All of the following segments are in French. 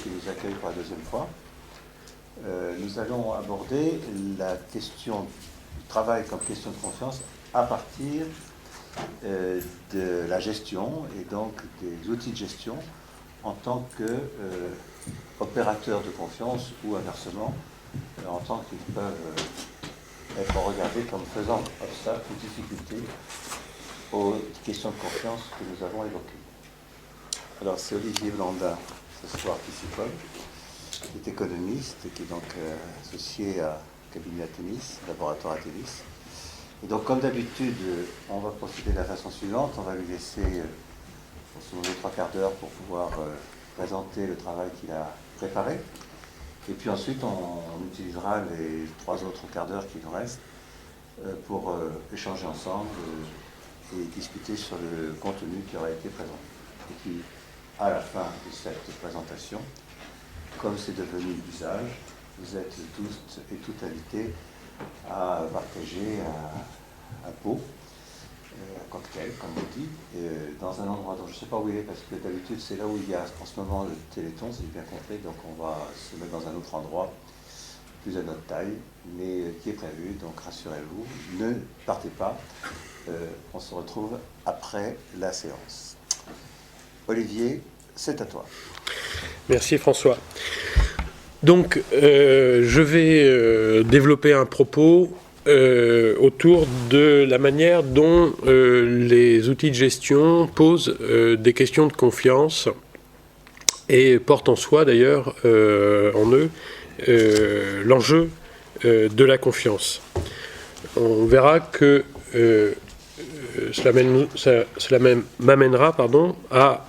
qui nous accueille pour la deuxième fois. Nous allons aborder la question du travail comme question de confiance à partir de la gestion et donc des outils de gestion en tant qu'opérateur de confiance ou inversement en tant qu'ils peuvent être regardés comme faisant obstacle ou difficulté aux questions de confiance que nous avons évoquées. Alors c'est Olivier Blandin ce soir qui s'y colle, qui est économiste et qui est donc associé à cabinet Athémis, laboratoire Athémis. Et donc comme d'habitude, on va procéder de la façon suivante, on va lui laisser grosso modo 3 quarts d'heure pour pouvoir présenter le travail qu'il a préparé. Et puis ensuite, on utilisera les 3 autres quarts d'heure qui nous restent pour échanger ensemble et discuter sur le contenu qui aura été présenté. Et puis, à la fin de cette présentation, comme c'est devenu l'usage, vous êtes tous et toutes invités à partager un pot, un cocktail, comme on dit, dans un endroit dont je ne sais pas où il est, parce que d'habitude c'est là où il y a en ce moment le Téléthon, si j'ai bien compris, donc on va se mettre dans un autre endroit, plus à notre taille, mais qui est prévu, donc rassurez-vous, ne partez pas, on se retrouve après la séance. Olivier, c'est à toi. Merci François. Donc, je vais développer un propos autour de la manière dont les outils de gestion posent des questions de confiance et portent en soi d'ailleurs en eux l'enjeu de la confiance. On verra que cela m'amènera à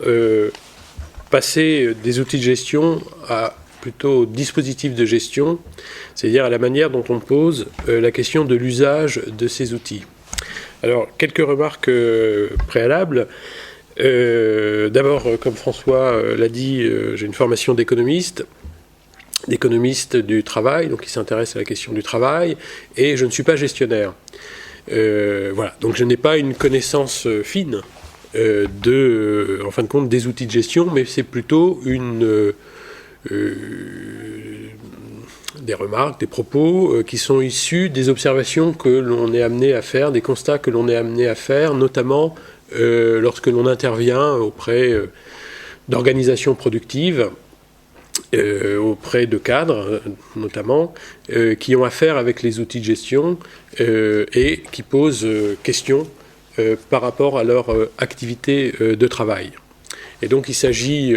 passer des outils de gestion à plutôt dispositif de gestion, c'est-à-dire à la manière dont on pose la question de l'usage de ces outils. Alors, quelques remarques préalables. D'abord, comme François l'a dit, j'ai une formation d'économiste du travail, donc qui s'intéresse à la question du travail, et je ne suis pas gestionnaire. Voilà, donc je n'ai pas une connaissance fine en fin de compte, des outils de gestion, mais c'est plutôt des remarques, des propos qui sont issus des observations que l'on est amené à faire, des constats que l'on est amené à faire, notamment lorsque l'on intervient auprès d'organisations productives, auprès de cadres notamment, qui ont affaire avec les outils de gestion et qui posent question par rapport à leur activité de travail. Et donc il s'agit,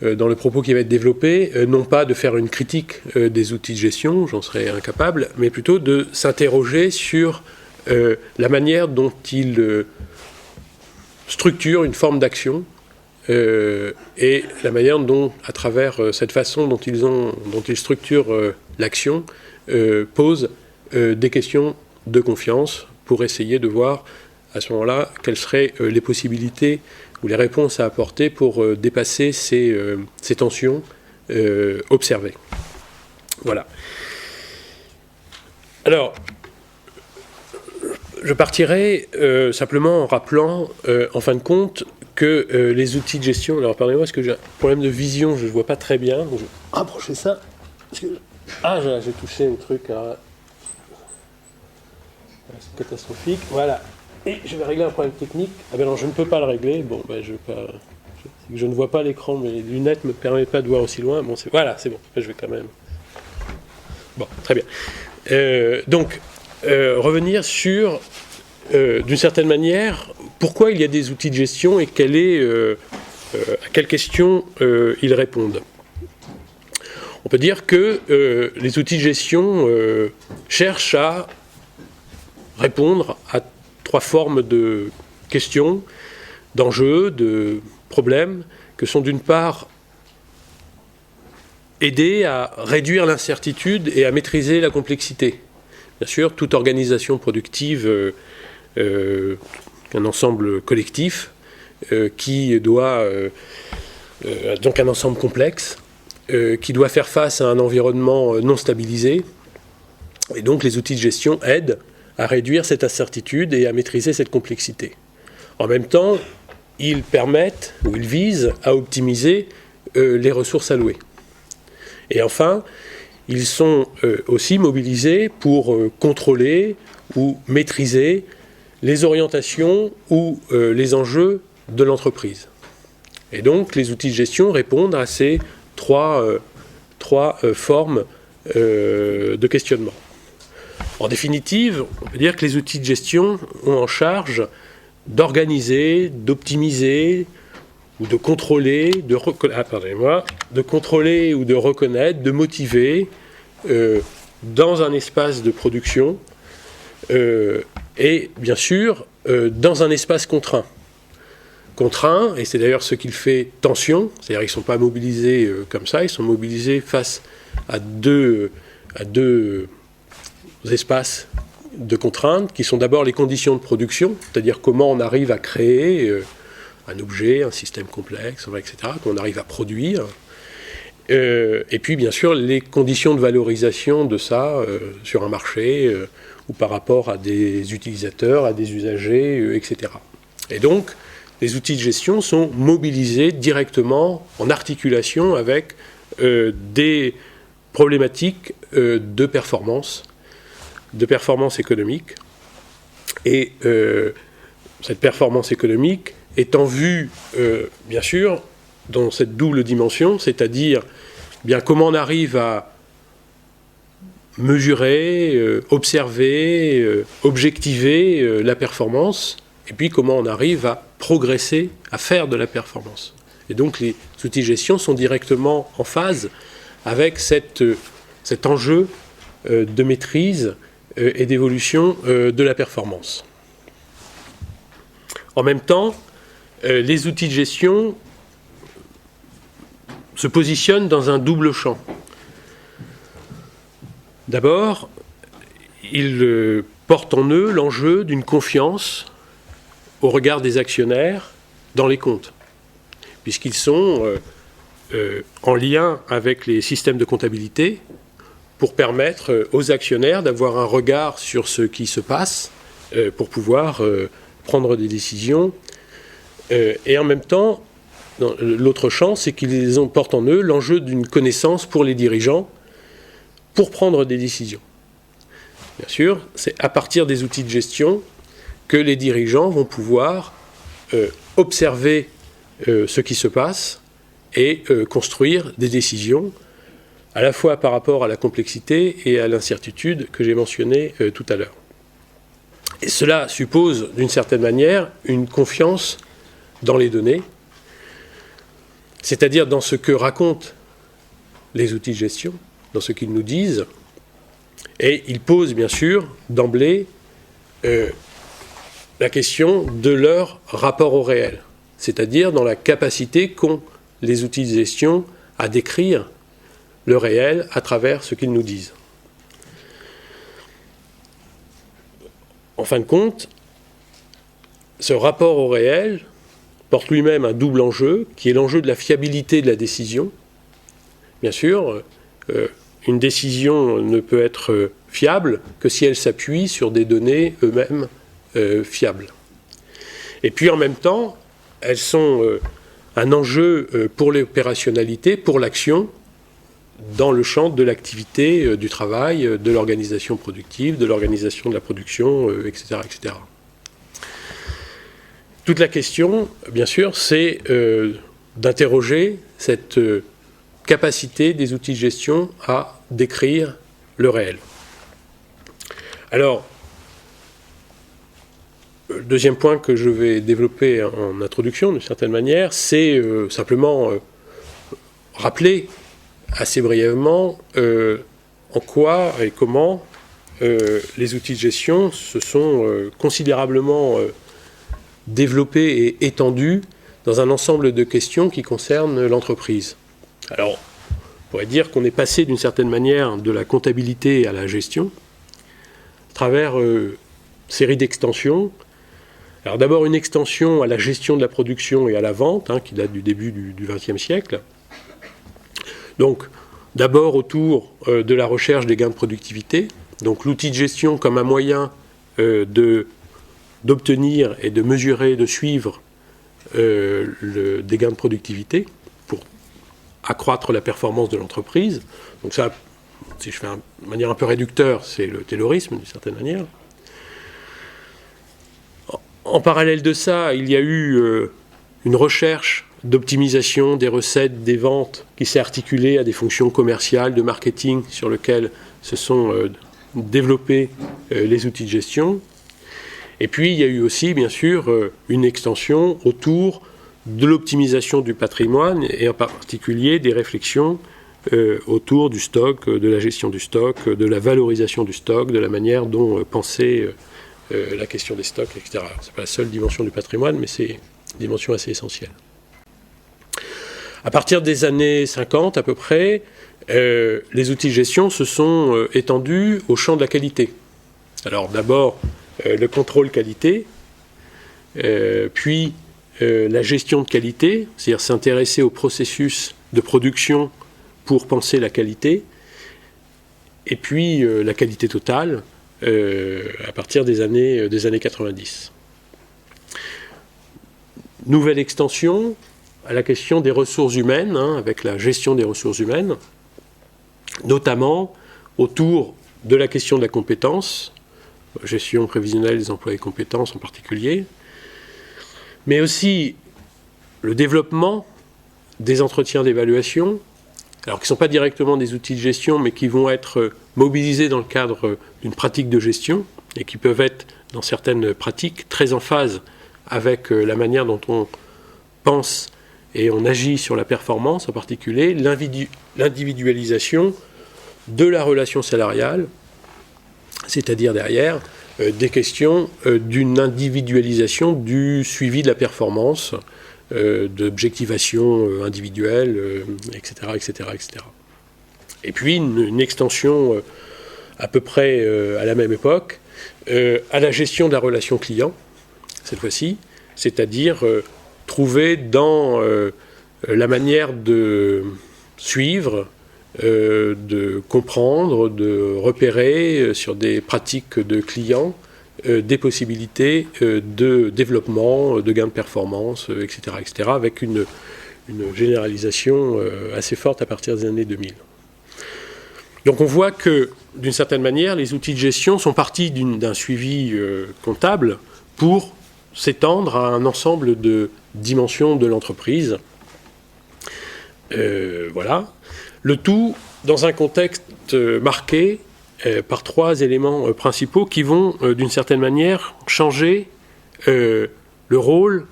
dans le propos qui va être développé, non pas de faire une critique des outils de gestion, j'en serais incapable, mais plutôt de s'interroger sur la manière dont ils structurent une forme d'action et la manière dont, à travers cette façon dont ils structurent l'action, posent des questions de confiance pour essayer de voir à ce moment-là quelles seraient les possibilités ou les réponses à apporter pour dépasser ces tensions observées. Voilà. Alors, je partirai simplement en rappelant, en fin de compte, que les outils de gestion... Alors, pardonnez-moi, parce que j'ai un problème de vision, je ne vois pas très bien. Donc je vais rapprocher ça. Parce que, j'ai touché un truc à... C'est catastrophique. Voilà. Et je vais régler un problème technique. Ah ben non, je ne peux pas le régler. Bon, ben je ne vois pas l'écran, mais les lunettes ne me permettent pas de voir aussi loin. Bon, voilà, c'est bon. Je vais quand même... Bon, très bien. Donc, revenir sur, d'une certaine manière, pourquoi il y a des outils de gestion et à quelles questions ils répondent. On peut dire que les outils de gestion cherchent à répondre à 3 formes de questions, d'enjeux, de problèmes, que sont d'une part aider à réduire l'incertitude et à maîtriser la complexité. Bien sûr, toute organisation productive, un ensemble collectif, qui doit, donc un ensemble complexe, qui doit faire face à un environnement non stabilisé. Et donc les outils de gestion aident à réduire cette incertitude et à maîtriser cette complexité. En même temps, ils permettent, ou ils visent à optimiser les ressources allouées. Et enfin, ils sont aussi mobilisés pour contrôler ou maîtriser les orientations ou les enjeux de l'entreprise. Et donc, les outils de gestion répondent à ces trois formes de questionnement. En définitive, on peut dire que les outils de gestion ont en charge d'organiser, d'optimiser, ou de contrôler, de contrôler ou de reconnaître, de motiver dans un espace de production et bien sûr dans un espace contraint. Contraint, et c'est d'ailleurs ce qu'il fait tension, c'est-à-dire qu'ils ne sont pas mobilisés comme ça, ils sont mobilisés face à deux espaces de contraintes qui sont d'abord les conditions de production, c'est-à-dire comment on arrive à créer un objet, un système complexe, etc., qu'on arrive à produire. Et puis, bien sûr, les conditions de valorisation de ça sur un marché ou par rapport à des utilisateurs, à des usagers, etc. Et donc, les outils de gestion sont mobilisés directement en articulation avec des problématiques de performance économique. Et cette performance économique étant vue, bien sûr, dans cette double dimension, c'est-à-dire bien comment on arrive à mesurer, observer, objectiver la performance, et puis comment on arrive à progresser, à faire de la performance. Et donc les outils de gestion sont directement en phase avec cet enjeu de maîtrise et d'évolution de la performance. En même temps, les outils de gestion se positionnent dans un double champ. D'abord, ils portent en eux l'enjeu d'une confiance au regard des actionnaires dans les comptes, puisqu'ils sont en lien avec les systèmes de comptabilité pour permettre aux actionnaires d'avoir un regard sur ce qui se passe pour pouvoir prendre des décisions. Et en même temps, l'autre champ, c'est qu'ils portent en eux l'enjeu d'une connaissance pour les dirigeants pour prendre des décisions. Bien sûr, c'est à partir des outils de gestion que les dirigeants vont pouvoir observer ce qui se passe et construire des décisions, à la fois par rapport à la complexité et à l'incertitude que j'ai mentionné tout à l'heure. Et cela suppose, d'une certaine manière, une confiance dans les données, c'est-à-dire dans ce que racontent les outils de gestion, dans ce qu'ils nous disent, et ils posent bien sûr d'emblée la question de leur rapport au réel, c'est-à-dire dans la capacité qu'ont les outils de gestion à décrire le réel à travers ce qu'ils nous disent. En fin de compte, ce rapport au réel porte lui-même un double enjeu, qui est l'enjeu de la fiabilité de la décision. Bien sûr, une décision ne peut être fiable que si elle s'appuie sur des données eux-mêmes fiables. Et puis en même temps, elles sont un enjeu pour l'opérationnalité, pour l'action, dans le champ de l'activité, du travail, de l'organisation productive, de l'organisation de la production, etc., etc. Toute la question, bien sûr, c'est d'interroger cette capacité des outils de gestion à décrire le réel. Alors, le deuxième point que je vais développer en introduction, d'une certaine manière, c'est simplement rappeler assez brièvement en quoi et comment les outils de gestion se sont considérablement développés et étendus dans un ensemble de questions qui concernent l'entreprise. Alors, on pourrait dire qu'on est passé d'une certaine manière de la comptabilité à la gestion à travers une série d'extensions. Alors d'abord une extension à la gestion de la production et à la vente, qui date du début du XXe siècle. Donc d'abord autour de la recherche des gains de productivité, donc l'outil de gestion comme un moyen d'obtenir et de mesurer, de suivre des gains de productivité pour accroître la performance de l'entreprise. Donc ça, si je fais de manière un peu réducteur, c'est le taylorisme, d'une certaine manière. En parallèle de ça, il y a eu une recherche d'optimisation des recettes, des ventes, qui s'est articulée à des fonctions commerciales, de marketing, sur lesquelles se sont développés les outils de gestion. Et puis, il y a eu aussi, bien sûr, une extension autour de l'optimisation du patrimoine, et en particulier des réflexions autour du stock, de la gestion du stock, de la valorisation du stock, de la manière dont penser la question des stocks, etc. Ce n'est pas la seule dimension du patrimoine, mais c'est une dimension assez essentielle. À partir des années 50 à peu près, les outils de gestion se sont étendus au champ de la qualité. Alors d'abord le contrôle qualité, puis la gestion de qualité, c'est-à-dire s'intéresser au processus de production pour penser la qualité, et puis la qualité totale à partir des années 90. Nouvelle extension à la question des ressources humaines, avec la gestion des ressources humaines, notamment autour de la question de la compétence, gestion prévisionnelle des emplois et compétences en particulier, mais aussi le développement des entretiens d'évaluation, alors qui ne sont pas directement des outils de gestion, mais qui vont être mobilisés dans le cadre d'une pratique de gestion, et qui peuvent être, dans certaines pratiques, très en phase avec la manière dont on pense et on agit sur la performance, en particulier l'individualisation de la relation salariale, c'est-à-dire derrière des questions d'une individualisation du suivi de la performance, d'objectivation individuelle, etc., etc., etc. Et puis une extension à peu près à la même époque à la gestion de la relation client, cette fois-ci, c'est-à-dire trouver dans la manière de suivre, de comprendre, de repérer sur des pratiques de clients des possibilités de développement, de gain de performance, etc., etc., avec une généralisation assez forte à partir des années 2000. Donc on voit que, d'une certaine manière, les outils de gestion sont partis d'un suivi comptable pour s'étendre à un ensemble de dimensions de l'entreprise. Voilà. Le tout dans un contexte marqué par trois éléments principaux qui vont, d'une certaine manière, changer le rôle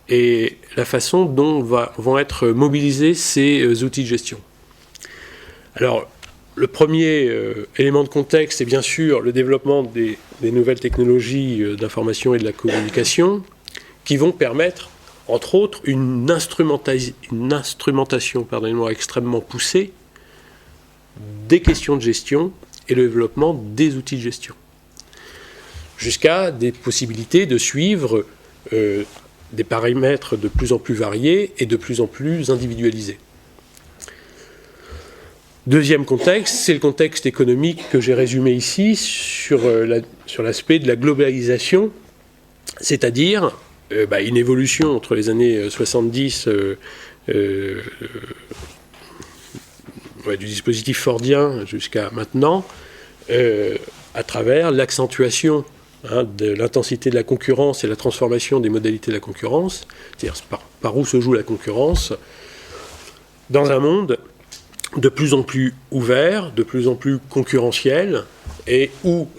et la façon dont vont être mobilisés ces outils de gestion. Alors, le premier élément de contexte est bien sûr le développement des nouvelles technologies d'information et de la communication qui vont permettre, entre autres, une instrumentation extrêmement poussée des questions de gestion et le développement des outils de gestion, jusqu'à des possibilités de suivre des paramètres de plus en plus variés et de plus en plus individualisés. Deuxième contexte, c'est le contexte économique que j'ai résumé ici sur l'aspect de la globalisation, c'est-à-dire une évolution entre les années 70 du dispositif fordien jusqu'à maintenant, à travers l'accentuation de l'intensité de la concurrence et la transformation des modalités de la concurrence, c'est-à-dire par où se joue la concurrence, dans un monde de plus en plus ouvert, de plus en plus concurrentiel, et où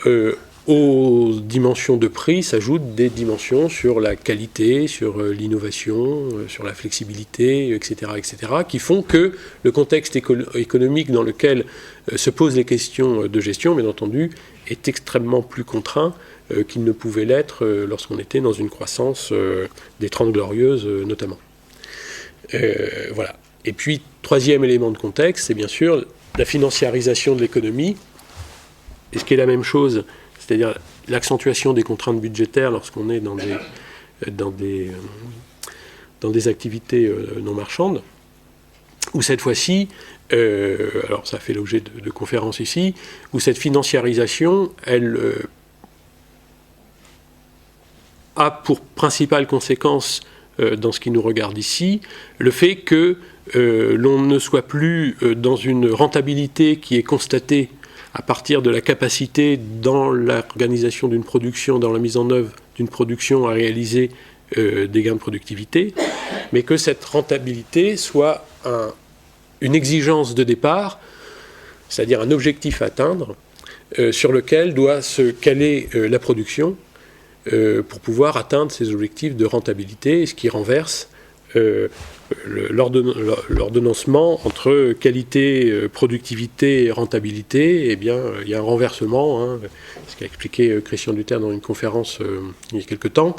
aux dimensions de prix s'ajoutent des dimensions sur la qualité, sur l'innovation, sur la flexibilité, etc., etc., qui font que le contexte économique dans lequel se posent les questions de gestion, bien entendu, est extrêmement plus contraint qu'il ne pouvait l'être lorsqu'on était dans une croissance des 30 glorieuses, notamment. Voilà. Et puis, troisième élément de contexte, c'est bien sûr la financiarisation de l'économie, et ce qui est la même chose, c'est-à-dire l'accentuation des contraintes budgétaires lorsqu'on est dans des activités non marchandes, où cette fois-ci, alors ça fait l'objet de conférences ici, où cette financiarisation, elle a pour principale conséquence dans ce qui nous regarde ici, le fait que l'on ne soit plus dans une rentabilité qui est constatée à partir de la capacité dans l'organisation d'une production, dans la mise en œuvre d'une production à réaliser des gains de productivité, mais que cette rentabilité soit une exigence de départ, c'est-à-dire un objectif à atteindre, sur lequel doit se caler la production pour pouvoir atteindre ces objectifs de rentabilité, ce qui renverse l'ordonnancement entre qualité, productivité et rentabilité. Eh bien, il y a un renversement, ce qu'a expliqué Christian Luther dans une conférence il y a quelque temps,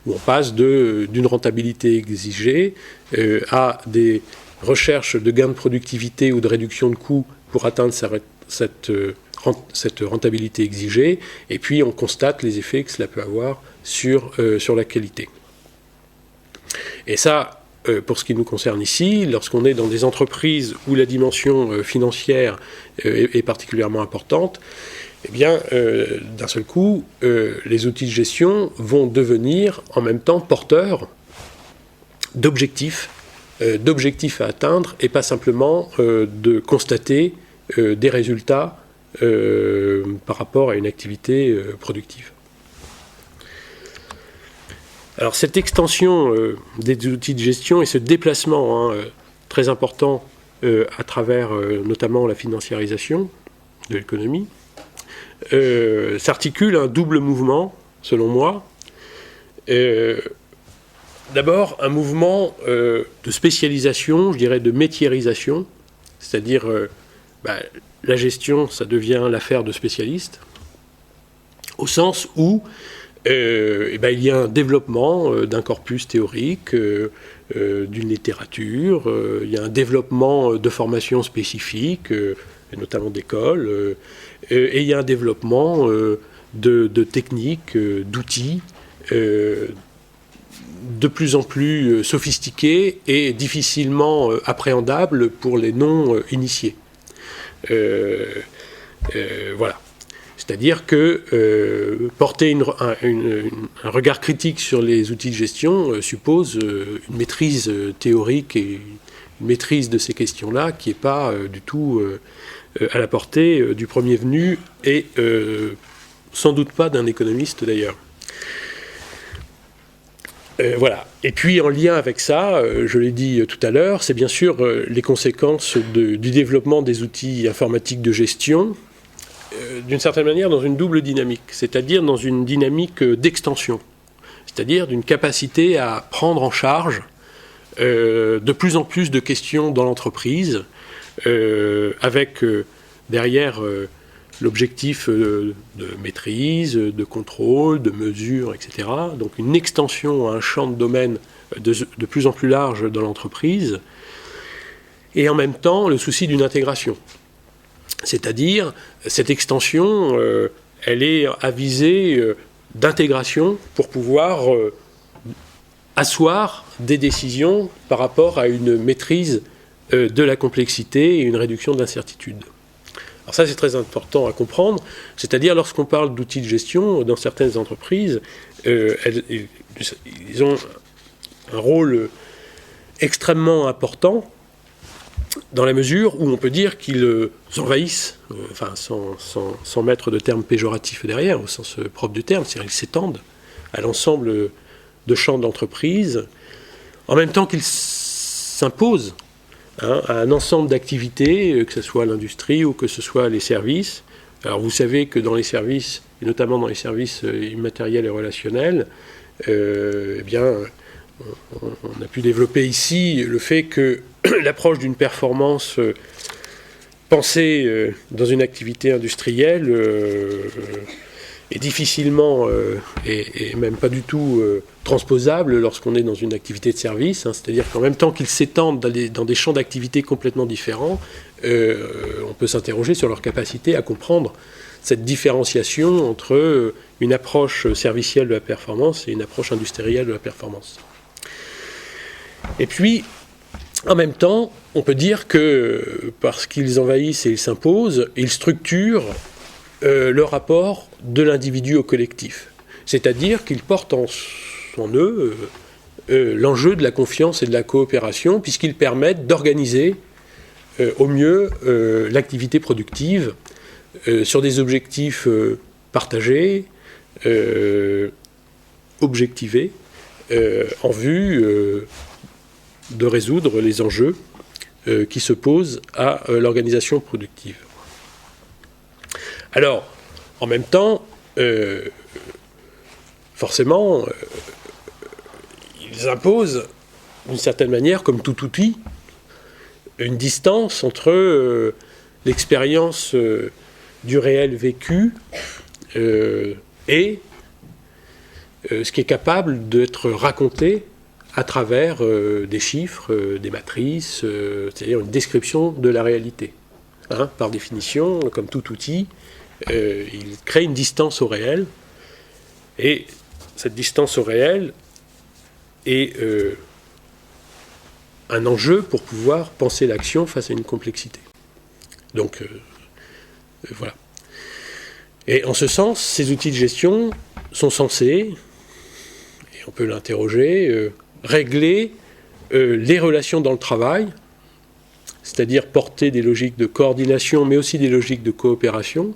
où on passe d'une rentabilité exigée à des recherches de gains de productivité ou de réduction de coûts pour atteindre cette rentabilité exigée, et puis on constate les effets que cela peut avoir sur la qualité. Et ça, pour ce qui nous concerne ici, lorsqu'on est dans des entreprises où la dimension financière est particulièrement importante, eh bien, d'un seul coup, les outils de gestion vont devenir en même temps porteurs d'objectifs à atteindre, et pas simplement de constater des résultats par rapport à une activité productive. Alors cette extension des outils de gestion et ce déplacement très important à travers notamment la financiarisation de l'économie s'articule un double mouvement, selon moi. D'abord, un mouvement de spécialisation, je dirais de métiérisation, c'est-à-dire la gestion, ça devient l'affaire de spécialistes, au sens où il y a un développement d'un corpus théorique, d'une littérature, il y a un développement de formations spécifiques, notamment d'écoles, et il y a un développement de techniques, d'outils, de plus en plus sophistiqués et difficilement appréhendables pour les non-initiés. Voilà. C'est-à-dire que porter un regard critique sur les outils de gestion suppose une maîtrise théorique et une maîtrise de ces questions-là qui n'est pas du tout à la portée du premier venu et sans doute pas d'un économiste d'ailleurs. Voilà. Et puis en lien avec ça, je l'ai dit tout à l'heure, c'est bien sûr les conséquences du développement des outils informatiques de gestion, d'une certaine manière dans une double dynamique, c'est-à-dire dans une dynamique d'extension, c'est-à-dire d'une capacité à prendre en charge de plus en plus de questions dans l'entreprise, avec derrière l'objectif de maîtrise, de contrôle, de mesure, etc. Donc une extension à un champ de domaine de plus en plus large dans l'entreprise, et en même temps le souci d'une intégration. C'est-à-dire, cette extension, elle est à visée d'intégration pour pouvoir asseoir des décisions par rapport à une maîtrise de la complexité et une réduction de l'incertitude. Alors ça, c'est très important à comprendre, c'est-à-dire lorsqu'on parle d'outils de gestion, dans certaines entreprises, ils ont un rôle extrêmement important dans la mesure où on peut dire qu'ils envahissent, sans mettre de termes péjoratifs derrière, au sens propre du terme, c'est-à-dire qu'ils s'étendent à l'ensemble de champs d'entreprise, en même temps qu'ils s'imposent à un ensemble d'activités, que ce soit l'industrie ou que ce soit les services. Alors vous savez que dans les services, et notamment dans les services immatériels et relationnels, on a pu développer ici le fait que l'approche d'une performance pensée dans une activité industrielle est difficilement et même pas du tout transposable lorsqu'on est dans une activité de service, c'est-à-dire qu'en même temps qu'ils s'étendent dans des champs d'activité complètement différents, on peut s'interroger sur leur capacité à comprendre cette différenciation entre une approche servicielle de la performance et une approche industrielle de la performance. Et puis, en même temps, on peut dire que parce qu'ils envahissent et ils s'imposent, ils structurent le rapport de l'individu au collectif. C'est-à-dire qu'ils portent en eux l'enjeu de la confiance et de la coopération, puisqu'ils permettent d'organiser au mieux l'activité productive sur des objectifs partagés, objectivés, en vue de résoudre les enjeux qui se posent à l'organisation productive. Alors, en même temps, forcément, ils imposent, d'une certaine manière, comme tout outil, une distance entre l'expérience du réel vécu et ce qui est capable d'être raconté à travers des chiffres, des matrices, c'est-à-dire une description de la réalité. Hein, par définition, comme tout outil, il crée une distance au réel, et cette distance au réel est un enjeu pour pouvoir penser l'action face à une complexité. Donc, voilà. Et en ce sens, ces outils de gestion sont censés, et on peut l'interroger, régler les relations dans le travail, c'est-à-dire porter des logiques de coordination, mais aussi des logiques de coopération,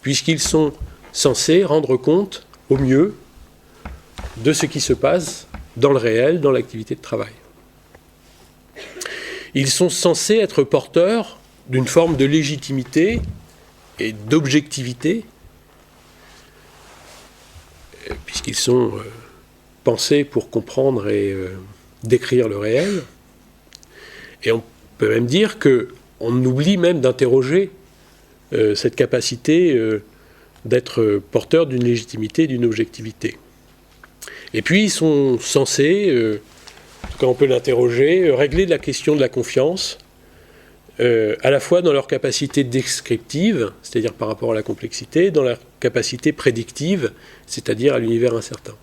puisqu'ils sont censés rendre compte au mieux de ce qui se passe dans le réel, dans l'activité de travail. Ils sont censés être porteurs d'une forme de légitimité et d'objectivité, puisqu'ils sont pensés pour comprendre et décrire le réel. Et on peut même dire qu'on oublie même d'interroger cette capacité d'être porteur d'une légitimité, d'une objectivité. Et puis ils sont censés, en tout cas on peut l'interroger, régler la question de la confiance, à la fois dans leur capacité descriptive, c'est-à-dire par rapport à la complexité, dans leur capacité prédictive, c'est-à-dire à l'univers incertain,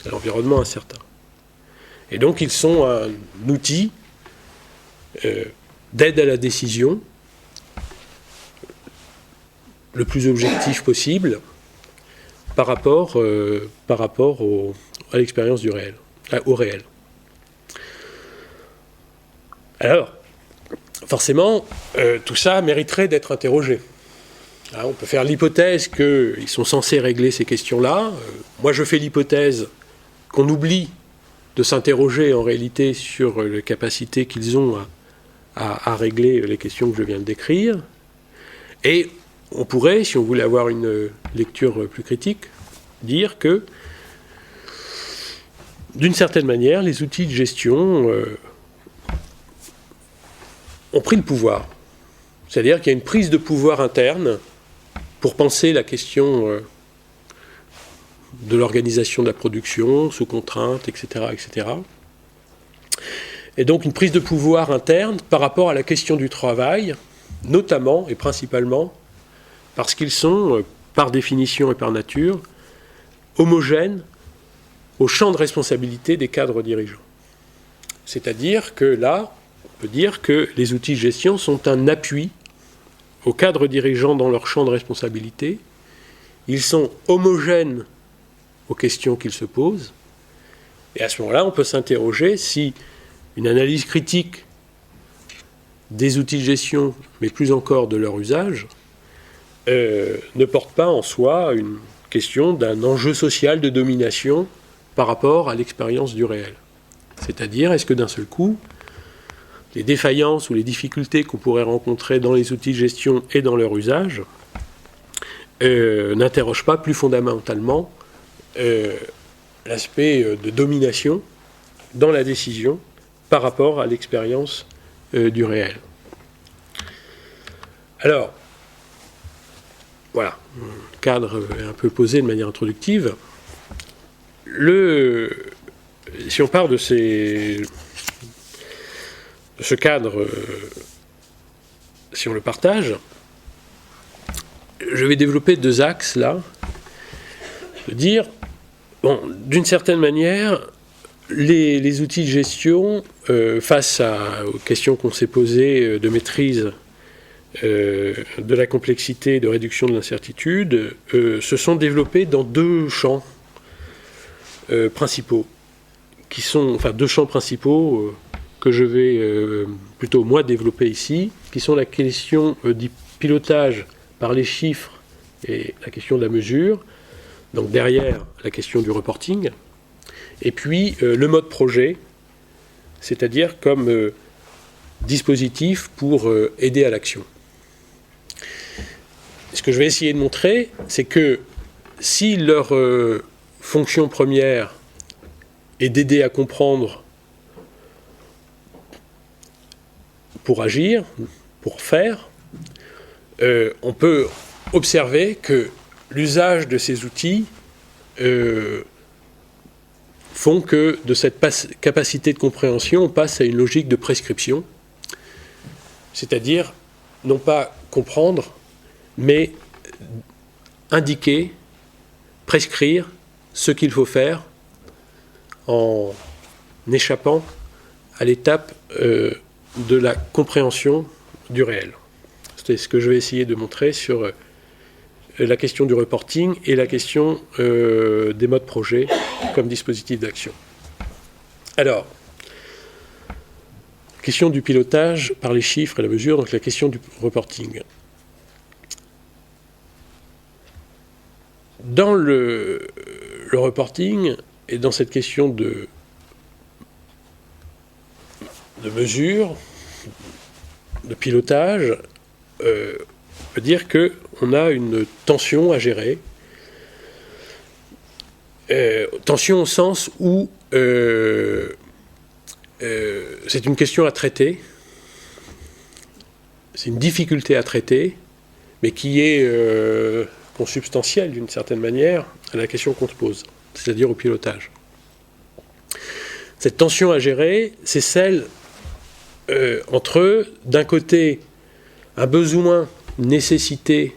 à l'environnement incertain. Et donc ils sont un outil d'aide à la décision, le plus objectif possible, par rapport à l'expérience du réel, au réel. Alors, forcément, tout ça mériterait d'être interrogé. Alors, on peut faire l'hypothèse qu'ils sont censés régler ces questions-là. Moi, je fais l'hypothèse qu'on oublie de s'interroger en réalité sur les capacités qu'ils ont à régler les questions que je viens de décrire. Et on pourrait, si on voulait avoir une lecture plus critique, dire que, d'une certaine manière, les outils de gestion ont pris le pouvoir. C'est-à-dire qu'il y a une prise de pouvoir interne pour penser la question de l'organisation de la production, sous contrainte, etc., etc. Et donc une prise de pouvoir interne par rapport à la question du travail, notamment et principalement parce qu'ils sont, par définition et par nature, homogènes au champ de responsabilité des cadres dirigeants. C'est-à-dire que là, on peut dire que les outils de gestion sont un appui aux cadres dirigeants dans leur champ de responsabilité. Ils sont homogènes aux questions qu'ils se posent. Et à ce moment-là, on peut s'interroger si une analyse critique des outils de gestion, mais plus encore de leur usage, ne porte pas en soi une question d'un enjeu social de domination par rapport à l'expérience du réel. C'est-à-dire, est-ce que d'un seul coup, les défaillances ou les difficultés qu'on pourrait rencontrer dans les outils de gestion et dans leur usage n'interrogent pas plus fondamentalement l'aspect de domination dans la décision par rapport à l'expérience du réel. Alors, voilà, le cadre est un peu posé de manière introductive. Si on part de ce cadre, si on le partage, je vais développer deux axes là. De dire, bon, d'une certaine manière, les outils de gestion, face aux questions qu'on s'est posées de maîtrise de la complexité, de réduction de l'incertitude, se sont développés dans deux champs principaux, qui sont, enfin, deux champs principaux que je vais plutôt moi développer ici, qui sont la question du pilotage par les chiffres et la question de la mesure, donc derrière la question du reporting, et puis le mode projet, c'est-à-dire comme dispositif pour aider à l'action. Ce que je vais essayer de montrer, c'est que si leur fonction première est d'aider à comprendre pour agir, pour faire, on peut observer que l'usage de ces outils font que de cette capacité de compréhension, on passe à une logique de prescription, c'est-à-dire non pas comprendre, mais indiquer, prescrire ce qu'il faut faire en échappant à l'étape de la compréhension du réel. C'est ce que je vais essayer de montrer sur la question du reporting et la question des modes projet comme dispositif d'action. Alors, question du pilotage par les chiffres et la mesure, donc la question du reporting. Dans le reporting et dans cette question de mesure, de pilotage, on peut dire qu'on a une tension à gérer. Tension au sens où c'est une question à traiter, c'est une difficulté à traiter, mais qui est consubstantielle d'une certaine manière à la question qu'on se pose, c'est-à-dire au pilotage. Cette tension à gérer, c'est celle entre, d'un côté, un besoin, une nécessité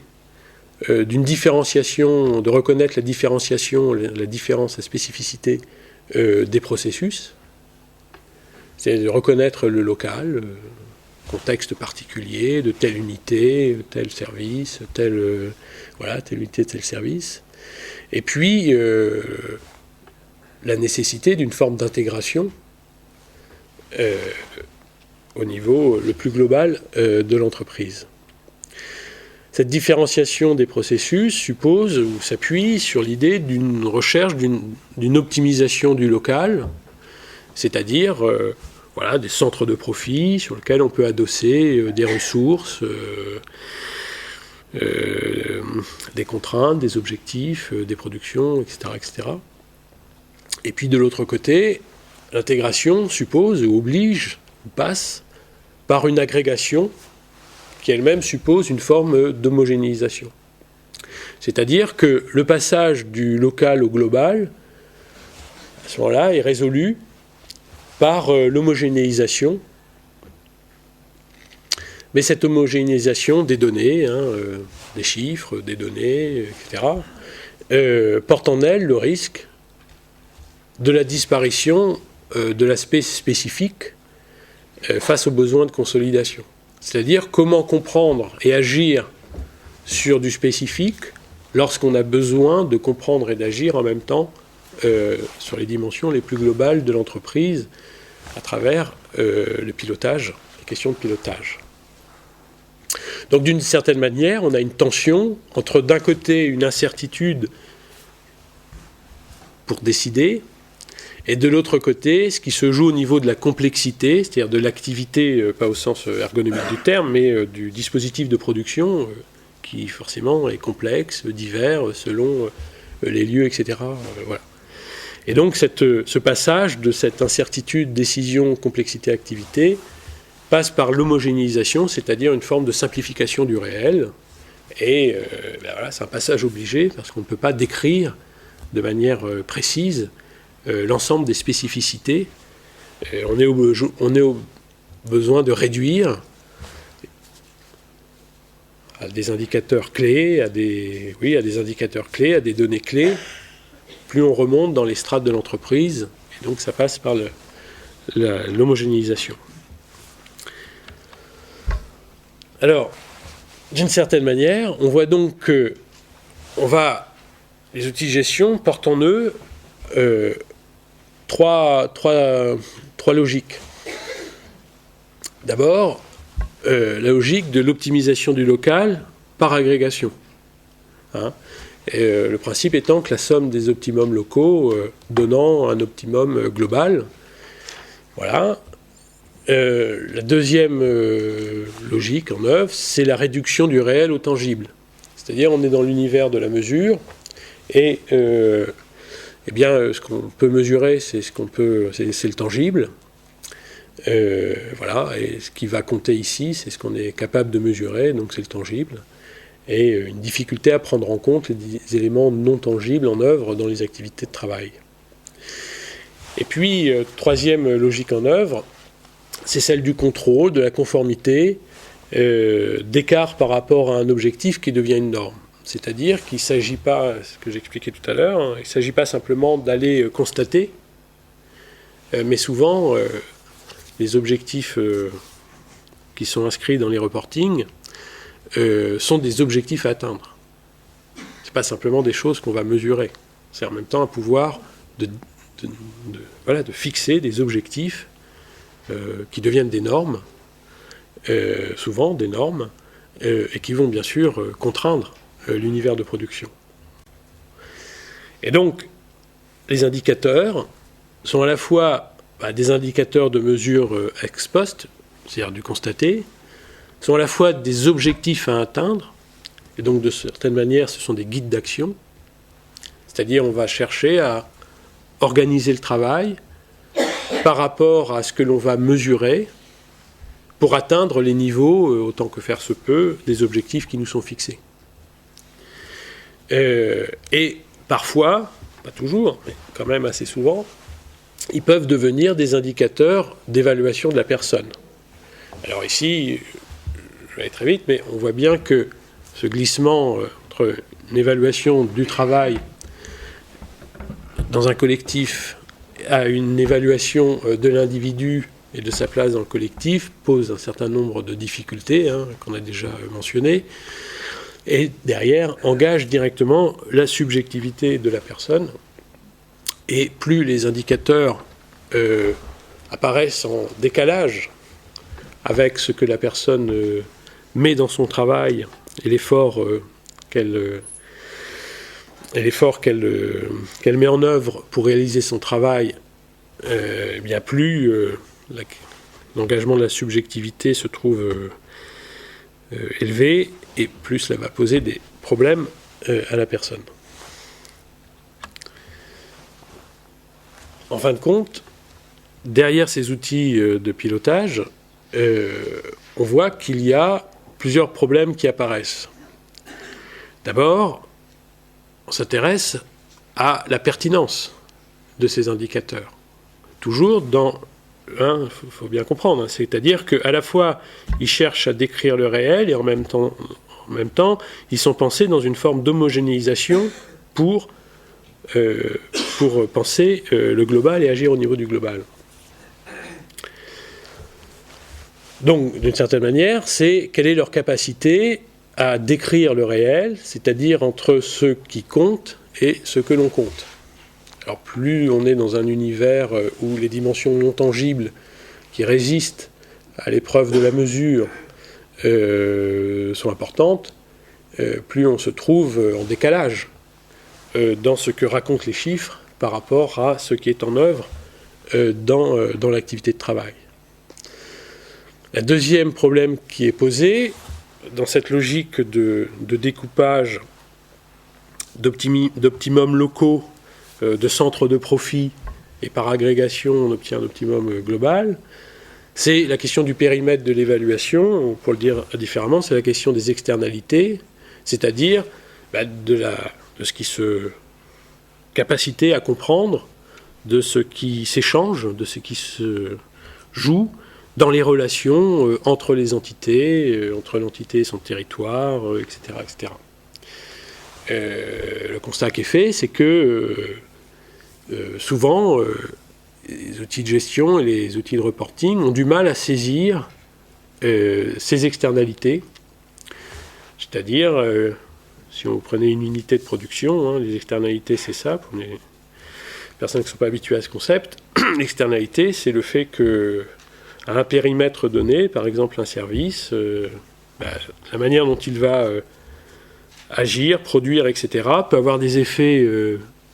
d'une différenciation, de reconnaître la différenciation, la différence, la spécificité des processus, c'est de reconnaître le local, le contexte particulier de telle unité, tel service, telle unité, tel service. Et puis, la nécessité d'une forme d'intégration au niveau le plus global de l'entreprise. Cette différenciation des processus suppose ou s'appuie sur l'idée d'une recherche d'une optimisation du local, c'est-à-dire des centres de profit sur lesquels on peut adosser des ressources, des contraintes, des objectifs, des productions, etc., etc. Et puis de l'autre côté, l'intégration suppose ou oblige, ou passe, par une agrégation qui elle-même suppose une forme d'homogénéisation. C'est-à-dire que le passage du local au global, à ce moment-là, est résolu par l'homogénéisation, mais cette homogénéisation des données, des chiffres, des données, etc., porte en elle le risque de la disparition de l'aspect spécifique face aux besoins de consolidation. C'est-à-dire comment comprendre et agir sur du spécifique lorsqu'on a besoin de comprendre et d'agir en même temps sur les dimensions les plus globales de l'entreprise à travers le pilotage, les questions de pilotage. Donc d'une certaine manière, on a une tension entre d'un côté une incertitude pour décider, et de l'autre côté, ce qui se joue au niveau de la complexité, c'est-à-dire de l'activité, pas au sens ergonomique du terme, mais du dispositif de production, qui forcément est complexe, divers, selon les lieux, etc. Voilà. Et donc ce passage de cette incertitude, décision, complexité, activité, passe par l'homogénéisation, c'est-à-dire une forme de simplification du réel. Et c'est un passage obligé, parce qu'on ne peut pas décrire de manière précise l'ensemble des spécificités. On est au besoin de réduire à des indicateurs clés, à des indicateurs clés, à des données clés. Plus on remonte dans les strates de l'entreprise, et donc ça passe par l'homogénéisation. Alors, d'une certaine manière, on voit donc que les outils de gestion portent en eux trois logiques. D'abord, la logique de l'optimisation du local par agrégation. Hein. Le principe étant que la somme des optimums locaux donnant un optimum global. Voilà. La deuxième logique en œuvre, c'est la réduction du réel au tangible. C'est-à-dire, on est dans l'univers de la mesure, et eh bien, ce qu'on peut mesurer, c'est le tangible. Voilà, et ce qui va compter ici, c'est ce qu'on est capable de mesurer, donc c'est le tangible. Et une difficulté à prendre en compte les éléments non tangibles en œuvre dans les activités de travail. Et puis, troisième logique en œuvre, c'est celle du contrôle, de la conformité, d'écart par rapport à un objectif qui devient une norme. C'est-à-dire qu'il ne s'agit pas, ce que j'expliquais tout à l'heure, hein, il ne s'agit pas simplement d'aller constater, mais souvent, les objectifs qui sont inscrits dans les reportings sont des objectifs à atteindre. Ce n'est pas simplement des choses qu'on va mesurer. C'est en même temps un pouvoir de fixer des objectifs qui deviennent des normes, souvent des normes, et qui vont bien sûr contraindre l'univers de production. Et donc, les indicateurs sont à la fois des indicateurs de mesure ex post, c'est-à-dire du constaté, sont à la fois des objectifs à atteindre, et donc de certaine manière, ce sont des guides d'action, c'est-à-dire on va chercher à organiser le travail par rapport à ce que l'on va mesurer pour atteindre les niveaux, autant que faire se peut, des objectifs qui nous sont fixés. Et parfois, pas toujours, mais quand même assez souvent, ils peuvent devenir des indicateurs d'évaluation de la personne. Alors ici, je vais aller très vite, mais on voit bien que ce glissement entre une évaluation du travail dans un collectif à une évaluation de l'individu et de sa place dans le collectif pose un certain nombre de difficultés, hein, qu'on a déjà mentionnées, et derrière engage directement la subjectivité de la personne. Et plus les indicateurs apparaissent en décalage avec ce que la personne met dans son travail et l'effort qu'elle met en œuvre pour réaliser son travail, bien plus l'engagement de la subjectivité se trouve élevé, et plus cela va poser des problèmes à la personne. En fin de compte, derrière ces outils de pilotage, on voit qu'il y a plusieurs problèmes qui apparaissent. D'abord, on s'intéresse à la pertinence de ces indicateurs. Toujours dans... Il faut bien comprendre, hein, c'est-à-dire qu'à la fois, ils cherchent à décrire le réel, et en même temps, ils sont pensés dans une forme d'homogénéisation pour penser le global et agir au niveau du global. Donc, d'une certaine manière, c'est quelle est leur capacité à décrire le réel, c'est-à-dire entre ce qui compte et ce que l'on compte. Alors, plus on est dans un univers où les dimensions non tangibles qui résistent à l'épreuve de la mesure sont importantes, plus on se trouve en décalage dans ce que racontent les chiffres par rapport à ce qui est en œuvre dans l'activité de travail. Le deuxième problème qui est posé, dans cette logique de découpage d'optimums locaux, de centres de profit, et par agrégation, on obtient un optimum global, c'est la question du périmètre de l'évaluation. Pour le dire différemment, c'est la question des externalités, c'est-à-dire de ce qui se... capacité à comprendre de ce qui s'échange, de ce qui se joue dans les relations entre les entités, entre l'entité et son territoire, etc. etc. Le constat qui est fait, c'est que souvent, les outils de gestion et les outils de reporting ont du mal à saisir ces externalités. C'est-à-dire, si on prenait une unité de production, hein, les externalités, c'est ça, pour les personnes qui ne sont pas habituées à ce concept, l'externalité, c'est le fait que à un périmètre donné, par exemple un service, la manière dont il va agir, produire, etc., peut avoir des effets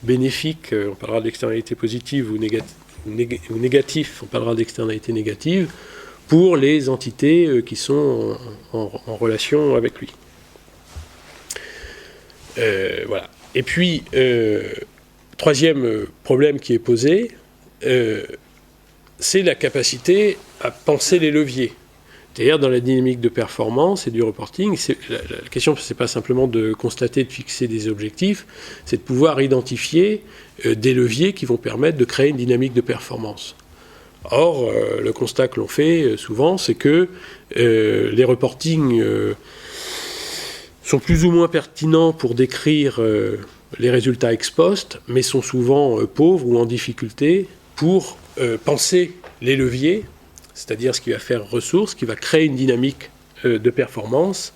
bénéfiques, on parlera d'externalité positive ou négatif, on parlera d'externalité négative, pour les entités qui sont en relation avec lui. Voilà. Et puis, troisième problème qui est posé, c'est la capacité à penser les leviers. C'est-à-dire, dans la dynamique de performance et du reporting, la question, ce n'est pas simplement de constater, de fixer des objectifs, c'est de pouvoir identifier des leviers qui vont permettre de créer une dynamique de performance. Or, le constat que l'on fait souvent, c'est que les reportings sont plus ou moins pertinents pour décrire les résultats ex post, mais sont souvent pauvres ou en difficulté pour penser les leviers, c'est-à-dire ce qui va faire ressource, qui va créer une dynamique de performance,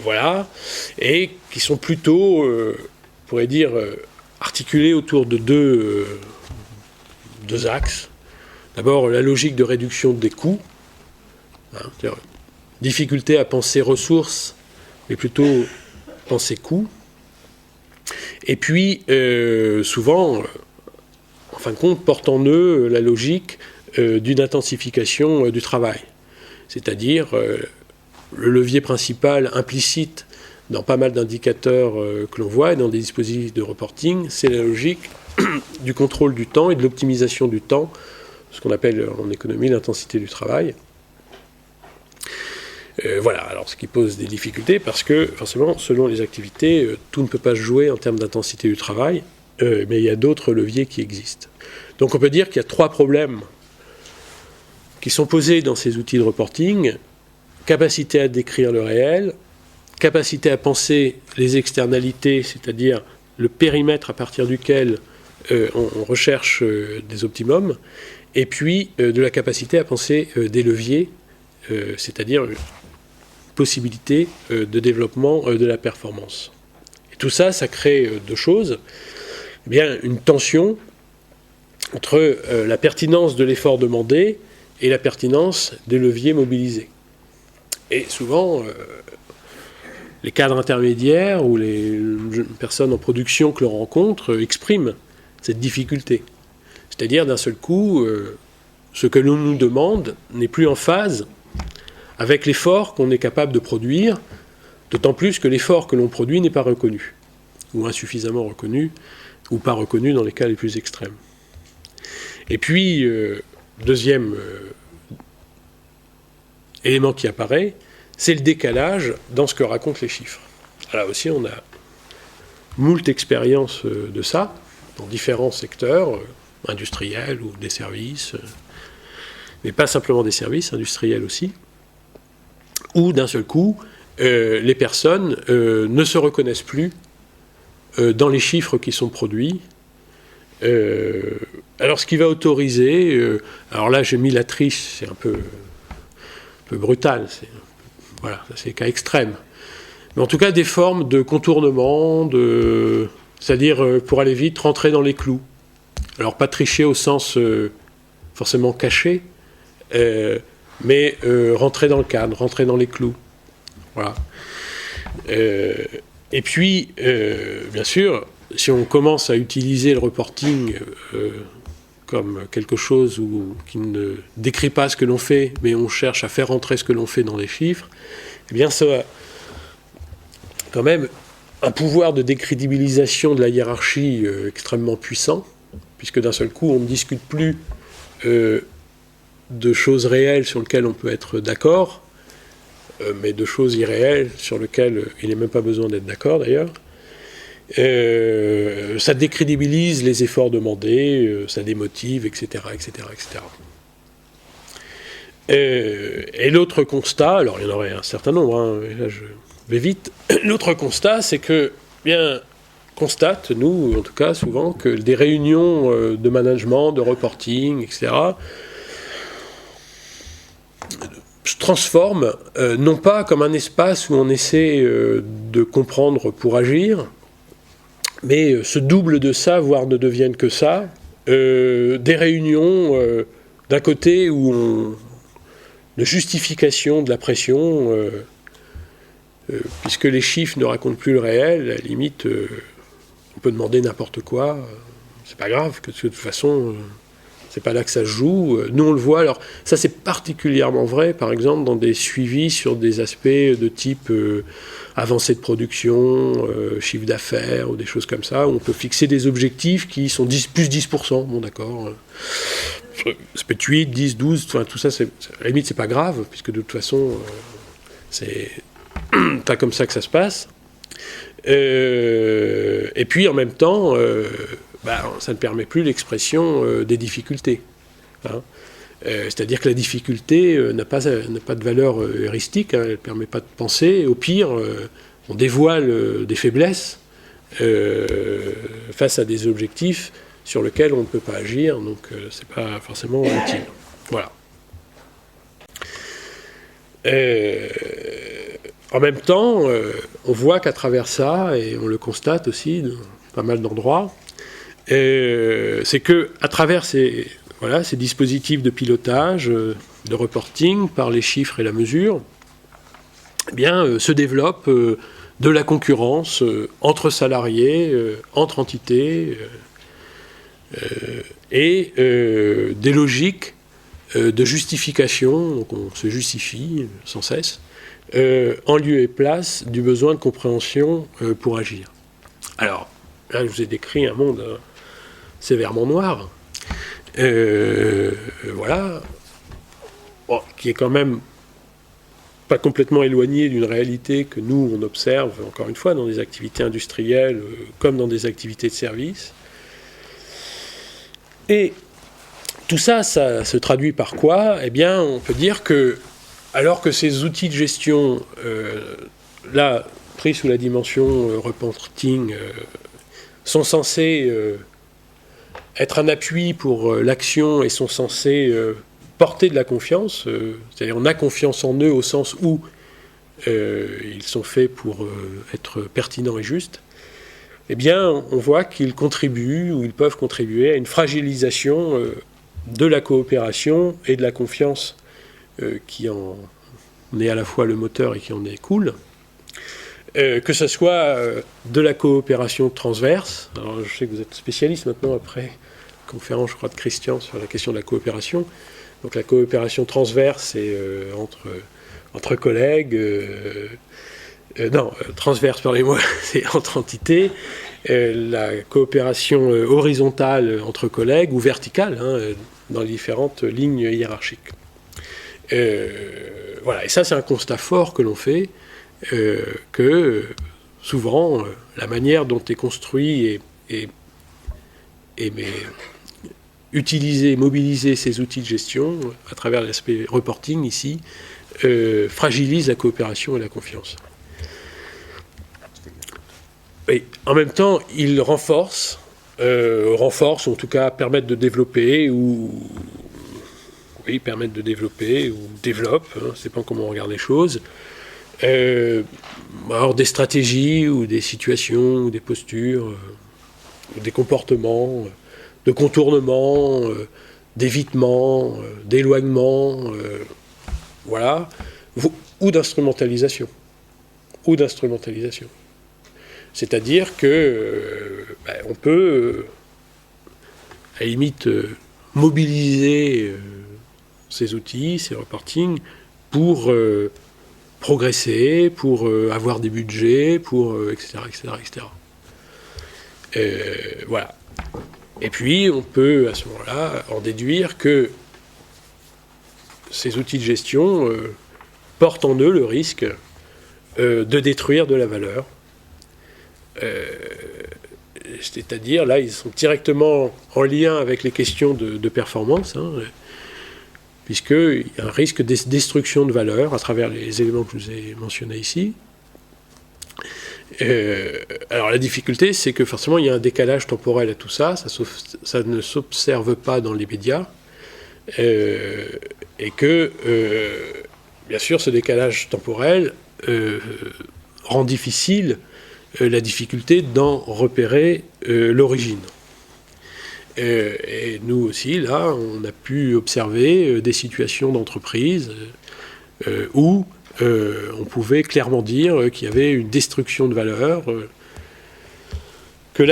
voilà, et qui sont plutôt, on pourrait dire, articulés autour de deux axes. D'abord, la logique de réduction des coûts, c'est-à-dire difficulté à penser ressources, mais plutôt penser coûts. Et puis, souvent, en fin de compte, portent en eux la logique d'une intensification du travail. C'est-à-dire, le levier principal implicite dans pas mal d'indicateurs que l'on voit et dans des dispositifs de reporting, c'est la logique du contrôle du temps et de l'optimisation du temps, ce qu'on appelle en économie l'intensité du travail. Voilà, alors ce qui pose des difficultés parce que, forcément, selon les activités, tout ne peut pas se jouer en termes d'intensité du travail, mais il y a d'autres leviers qui existent. Donc on peut dire qu'il y a trois problèmes qui sont posés dans ces outils de reporting: capacité à décrire le réel, capacité à penser les externalités, c'est-à-dire le périmètre à partir duquel on recherche des optimums, et puis de la capacité à penser des leviers, c'est-à-dire possibilité de développement de la performance. Et tout ça, ça crée deux choses. Eh bien, une tension entre la pertinence de l'effort demandé et la pertinence des leviers mobilisés. Et souvent, les cadres intermédiaires ou les personnes en production que l'on rencontre expriment cette difficulté. C'est-à-dire, d'un seul coup, ce que l'on nous demande n'est plus en phase avec l'effort qu'on est capable de produire, d'autant plus que l'effort que l'on produit n'est pas reconnu, ou insuffisamment reconnu, ou pas reconnu dans les cas les plus extrêmes. Et puis, deuxième élément qui apparaît, c'est le décalage dans ce que racontent les chiffres. Là aussi, on a moult expériences de ça, dans différents secteurs, industriels ou des services, mais pas simplement des services, industriels aussi, où d'un seul coup, les personnes ne se reconnaissent plus dans les chiffres qui sont produits. Alors ce qui va autoriser, alors là j'ai mis la triche, c'est un peu brutal, voilà, c'est cas extrême. Mais en tout cas des formes de contournement, c'est-à-dire pour aller vite, rentrer dans les clous. Alors pas tricher au sens forcément caché, mais rentrer dans le cadre, rentrer dans les clous. Voilà. Et puis, bien sûr, si on commence à utiliser le reporting comme quelque chose qui ne décrit pas ce que l'on fait, mais on cherche à faire rentrer ce que l'on fait dans les chiffres, eh bien ça a quand même un pouvoir de décrédibilisation de la hiérarchie extrêmement puissant, puisque d'un seul coup, on ne discute plus de choses réelles sur lesquelles on peut être d'accord, mais de choses irréelles sur lesquelles il n'est même pas besoin d'être d'accord d'ailleurs. Ça décrédibilise les efforts demandés, ça démotive, etc., etc., etc. Et l'autre constat, alors il y en aurait un certain nombre, hein, et là je vais vite. L'autre constat, c'est que, bien, constate, nous, en tout cas, souvent, que des réunions de management, de reporting, etc., se transforment, non pas comme un espace où on essaie de comprendre pour agir, mais se doublent de ça, voire ne deviennent que ça. Des réunions, d'un côté, de justification de la pression, puisque les chiffres ne racontent plus le réel, à la limite, on peut demander n'importe quoi, c'est pas grave, que de toute façon, c'est pas là que ça se joue. Nous, on le voit. Alors, ça, c'est particulièrement vrai, par exemple, dans des suivis sur des aspects de type avancée de production, chiffre d'affaires, ou des choses comme ça, où on peut fixer des objectifs qui sont plus 10%. Bon, d'accord. Ça peut être 8, 10, 12, enfin, tout ça, à la limite, c'est pas grave, puisque de toute façon, c'est pas comme ça que ça se passe. Et puis, en même temps, ça ne permet plus l'expression des difficultés. Hein. C'est-à-dire que la difficulté n'a pas de valeur heuristique, hein, elle ne permet pas de penser. Au pire, on dévoile des faiblesses face à des objectifs sur lesquels on ne peut pas agir, donc c'est pas forcément utile. Voilà. En même temps, on voit qu'à travers ça, et on le constate aussi dans pas mal d'endroits, c'est qu'à travers ces dispositifs de pilotage, de reporting, par les chiffres et la mesure, eh bien, se développe de la concurrence entre salariés, entre entités, et des logiques de justification, donc on se justifie sans cesse, en lieu et place du besoin de compréhension pour agir. Alors, là, je vous ai décrit un monde sévèrement noir, voilà, bon, qui est quand même pas complètement éloigné d'une réalité que nous, on observe, encore une fois, dans des activités industrielles comme dans des activités de service. Et tout ça, ça se traduit par quoi? Eh bien, on peut dire que, alors que ces outils de gestion, là, pris sous la dimension reporting, sont censés être un appui pour l'action et sont censés porter de la confiance, c'est-à-dire on a confiance en eux au sens où ils sont faits pour être pertinents et justes, eh bien, on voit qu'ils contribuent, ou ils peuvent contribuer à une fragilisation de la coopération et de la confiance qui en est à la fois le moteur et qui en découle. Que ce soit de la coopération transverse, alors je sais que vous êtes spécialiste maintenant après conférence, je crois, de Christian sur la question de la coopération. Donc la coopération transverse, c'est entre collègues, transverse, pardonnez-moi, c'est entre entités. La coopération horizontale entre collègues, ou verticale, hein, dans les différentes lignes hiérarchiques. Voilà, et ça c'est un constat fort que l'on fait, que souvent la manière dont est construit et utiliser, mobiliser ces outils de gestion à travers l'aspect reporting ici, fragilise la coopération et la confiance. Et en même temps, ils renforcent, en tout cas permettent de développer développent, hein, c'est pas comment on regarde les choses, alors des stratégies ou des situations ou des postures, ou des comportements de contournement, d'évitement, d'éloignement, voilà, ou d'instrumentalisation. C'est-à-dire que on peut, à la limite, mobiliser ces outils, ces reporting, pour progresser, pour avoir des budgets, pour etc. Voilà. Et puis, on peut, à ce moment-là, en déduire que ces outils de gestion portent en eux le risque de détruire de la valeur. C'est-à-dire, là, ils sont directement en lien avec les questions de performance, hein, puisqu'il y a un risque de destruction de valeur à travers les éléments que je vous ai mentionnés ici. Alors la difficulté, c'est que forcément il y a un décalage temporel à tout ça, ça ne s'observe pas dans les médias, et que, bien sûr, ce décalage temporel rend difficile la difficulté d'en repérer l'origine. Et nous aussi, là, on a pu observer des situations d'entreprise où on pouvait clairement dire qu'il y avait une destruction de valeur, que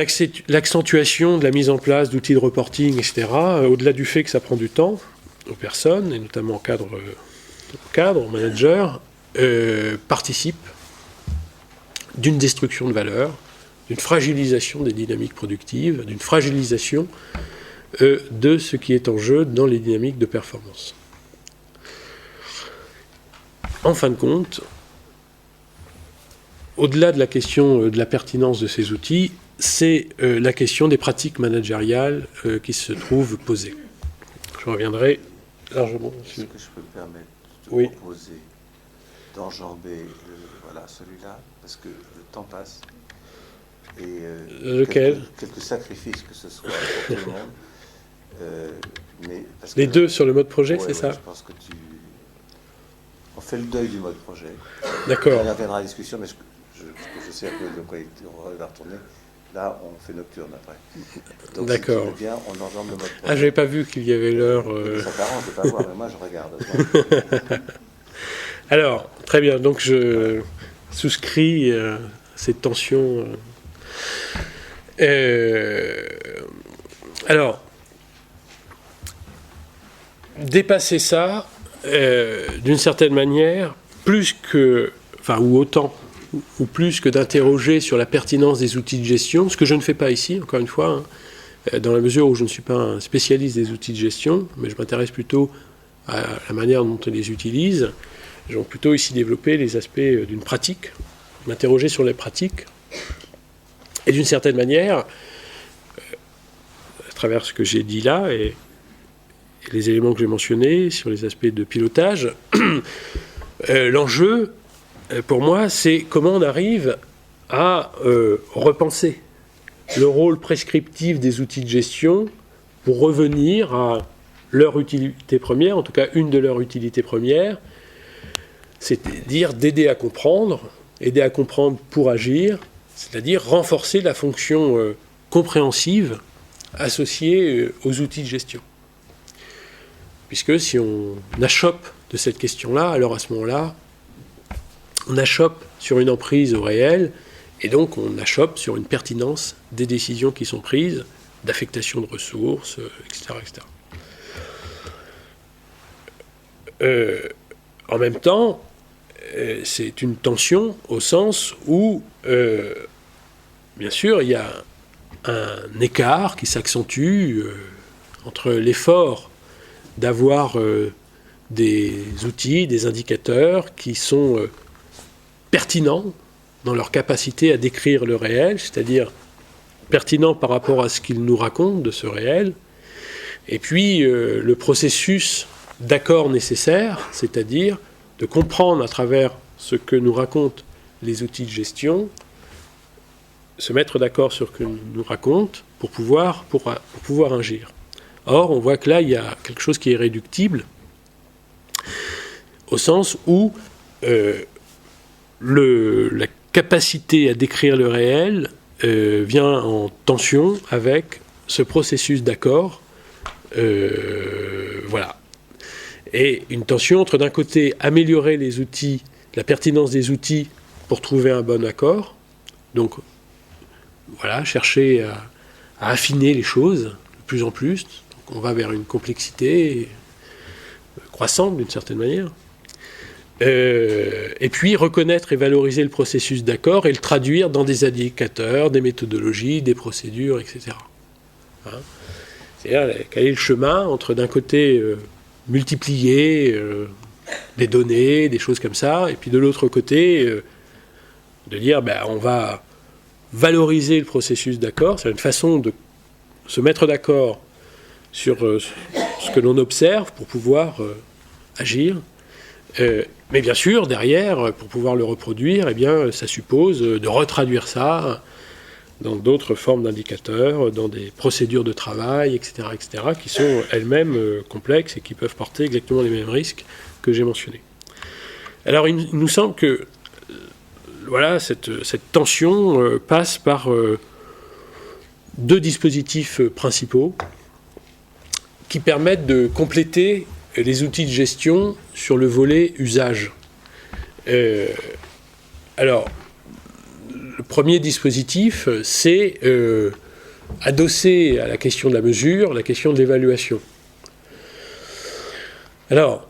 l'accentuation de la mise en place d'outils de reporting, etc., au-delà du fait que ça prend du temps aux personnes, et notamment aux cadres, aux managers, participe d'une destruction de valeur, d'une fragilisation des dynamiques productives, d'une fragilisation de ce qui est en jeu dans les dynamiques de performance. En fin de compte, au-delà de la question de la pertinence de ces outils, c'est la question des pratiques managériales qui se trouvent posées. Je reviendrai largement dessus. Est-ce que je peux me permettre de oui. proposer d'enjamber celui-là, parce que le temps passe, et lequel quelques sacrifices que ce soit pour tout le monde. Mais parce les deux sur le mode projet, ouais, c'est ça? Je pense que on fait le deuil du mode projet. D'accord. On reviendra à la discussion, mais je sais un peu de quoi on va retourner. Là, on fait nocturne après. Donc, d'accord. Si bien, on enjambe le mode projet. Ah, je n'avais pas vu qu'il y avait l'heure. Ça t'arrange de ne pas voir, mais moi, je regarde. Alors, très bien. Donc, je souscris à cette tension. Alors, dépasser ça, d'une certaine manière, plus que, enfin, ou autant, ou plus que d'interroger sur la pertinence des outils de gestion, ce que je ne fais pas ici, encore une fois, dans la mesure où je ne suis pas un spécialiste des outils de gestion, mais je m'intéresse plutôt à la manière dont on les utilise. Je vais plutôt ici développer les aspects d'une pratique, m'interroger sur les pratiques, et d'une certaine manière, à travers ce que j'ai dit là, et les éléments que j'ai mentionnés sur les aspects de pilotage, l'enjeu, pour moi, c'est comment on arrive à repenser le rôle prescriptif des outils de gestion pour revenir à leur utilité première, en tout cas une de leurs utilités premières, c'est-à-dire d'aider à comprendre pour agir, c'est-à-dire renforcer la fonction compréhensive associée aux outils de gestion. Puisque si on achoppe de cette question-là, alors à ce moment-là, on achoppe sur une emprise au réel, et donc on achoppe sur une pertinence des décisions qui sont prises, d'affectation de ressources, etc. En même temps, c'est une tension au sens où, bien sûr, il y a un écart qui s'accentue entre l'effort d'avoir des outils, des indicateurs qui sont pertinents dans leur capacité à décrire le réel, c'est-à-dire pertinents par rapport à ce qu'ils nous racontent de ce réel, et puis le processus d'accord nécessaire, c'est-à-dire de comprendre à travers ce que nous racontent les outils de gestion, se mettre d'accord sur ce que nous racontent pour pouvoir agir. Or, on voit que là, il y a quelque chose qui est réductible, au sens où la capacité à décrire le réel vient en tension avec ce processus d'accord. Voilà. Et une tension entre, d'un côté, améliorer les outils, la pertinence des outils pour trouver un bon accord, donc voilà, chercher à affiner les choses de plus en plus. Donc on va vers une complexité croissante d'une certaine manière. Et puis reconnaître et valoriser le processus d'accord et le traduire dans des indicateurs, des méthodologies, des procédures, etc. Hein, c'est-à-dire quel est le chemin entre, d'un côté, multiplier des données, des choses comme ça, et puis de l'autre côté, de dire on va valoriser le processus d'accord. C'est une façon de se mettre d'accord sur ce que l'on observe pour pouvoir agir. Mais bien sûr, derrière, pour pouvoir le reproduire, ça suppose de retraduire ça dans d'autres formes d'indicateurs, dans des procédures de travail, etc., qui sont elles-mêmes complexes et qui peuvent porter exactement les mêmes risques que j'ai mentionnés. Alors, il nous semble que voilà, cette tension passe par deux dispositifs principaux qui permettent de compléter les outils de gestion sur le volet usage. Alors, le premier dispositif, c'est adossé à la question de la mesure, la question de l'évaluation. Alors,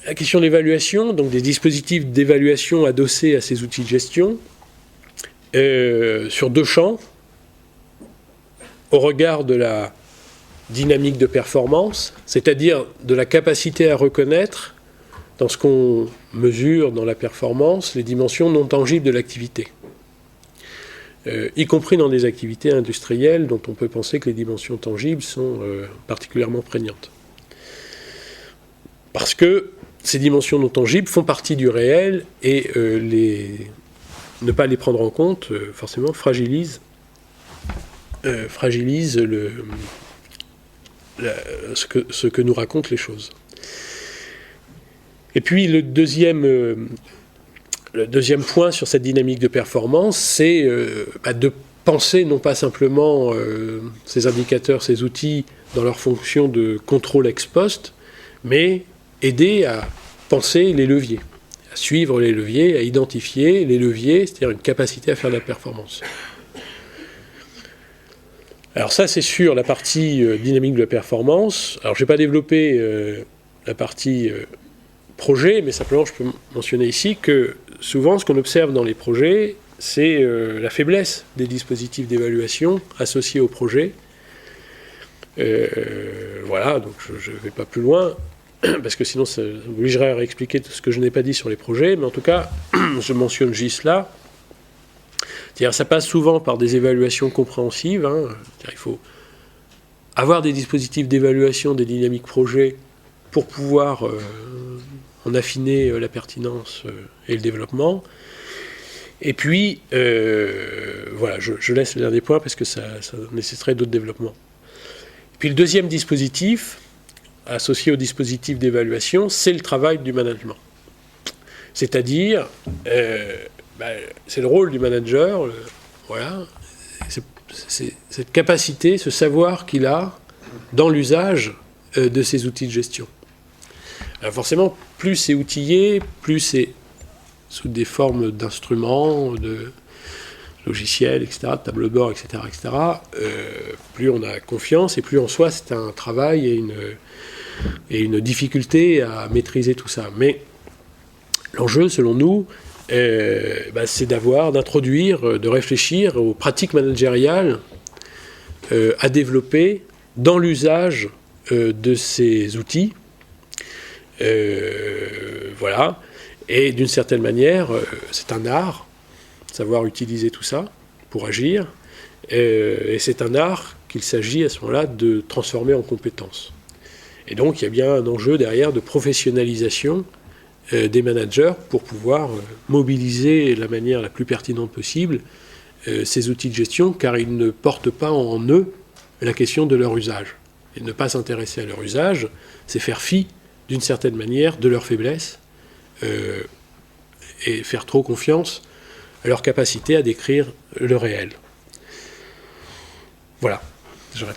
la question de l'évaluation, donc des dispositifs d'évaluation adossés à ces outils de gestion, sur deux champs, au regard de la dynamique de performance, c'est-à-dire de la capacité à reconnaître, dans ce qu'on mesure dans la performance, les dimensions non tangibles de l'activité, y compris dans des activités industrielles dont on peut penser que les dimensions tangibles sont particulièrement prégnantes. Parce que ces dimensions non tangibles font partie du réel et ne pas les prendre en compte, forcément, fragilise ce que nous racontent les choses. Et puis le deuxième point sur cette dynamique de performance, c'est de penser non pas simplement ces indicateurs, ces outils dans leur fonction de contrôle ex post, mais aider à penser les leviers, à suivre les leviers, à identifier les leviers, c'est-à-dire une capacité à faire de la performance. Alors ça, c'est sur la partie dynamique de la performance. Alors je ne vais pas développer la partie projet, mais simplement je peux mentionner ici que souvent ce qu'on observe dans les projets, c'est la faiblesse des dispositifs d'évaluation associés au projet. Voilà, donc je ne vais pas plus loin, parce que sinon ça m'obligerait à réexpliquer tout ce que je n'ai pas dit sur les projets, mais en tout cas, je mentionne juste là. C'est-à-dire, ça passe souvent par des évaluations compréhensives. Il faut avoir des dispositifs d'évaluation des dynamiques projets pour pouvoir en affiner la pertinence et le développement. Et puis, voilà, je laisse le dernier point parce que ça nécessiterait d'autres développements. Et puis le deuxième dispositif, associé au dispositif d'évaluation, c'est le travail du management. C'est-à-dire, c'est le rôle du manager, voilà, c'est cette capacité, ce savoir qu'il a dans l'usage de ces outils de gestion. Alors forcément, plus c'est outillé, plus c'est sous des formes d'instruments, de logiciels, etc., de tableaux de bord, etc., plus on a confiance et plus en soi c'est un travail et une difficulté à maîtriser tout ça. Mais l'enjeu, selon nous, c'est d'introduire, de réfléchir aux pratiques managériales à développer dans l'usage de ces outils. Voilà. Et d'une certaine manière, c'est un art, savoir utiliser tout ça pour agir. Et c'est un art qu'il s'agit à ce moment-là de transformer en compétence. Et donc, il y a bien un enjeu derrière de professionnalisation des managers pour pouvoir mobiliser de la manière la plus pertinente possible ces outils de gestion, car ils ne portent pas en eux la question de leur usage. Et ne pas s'intéresser à leur usage, c'est faire fi, d'une certaine manière, de leur faiblesse et faire trop confiance à leur capacité à décrire le réel. Voilà, j'arrête là.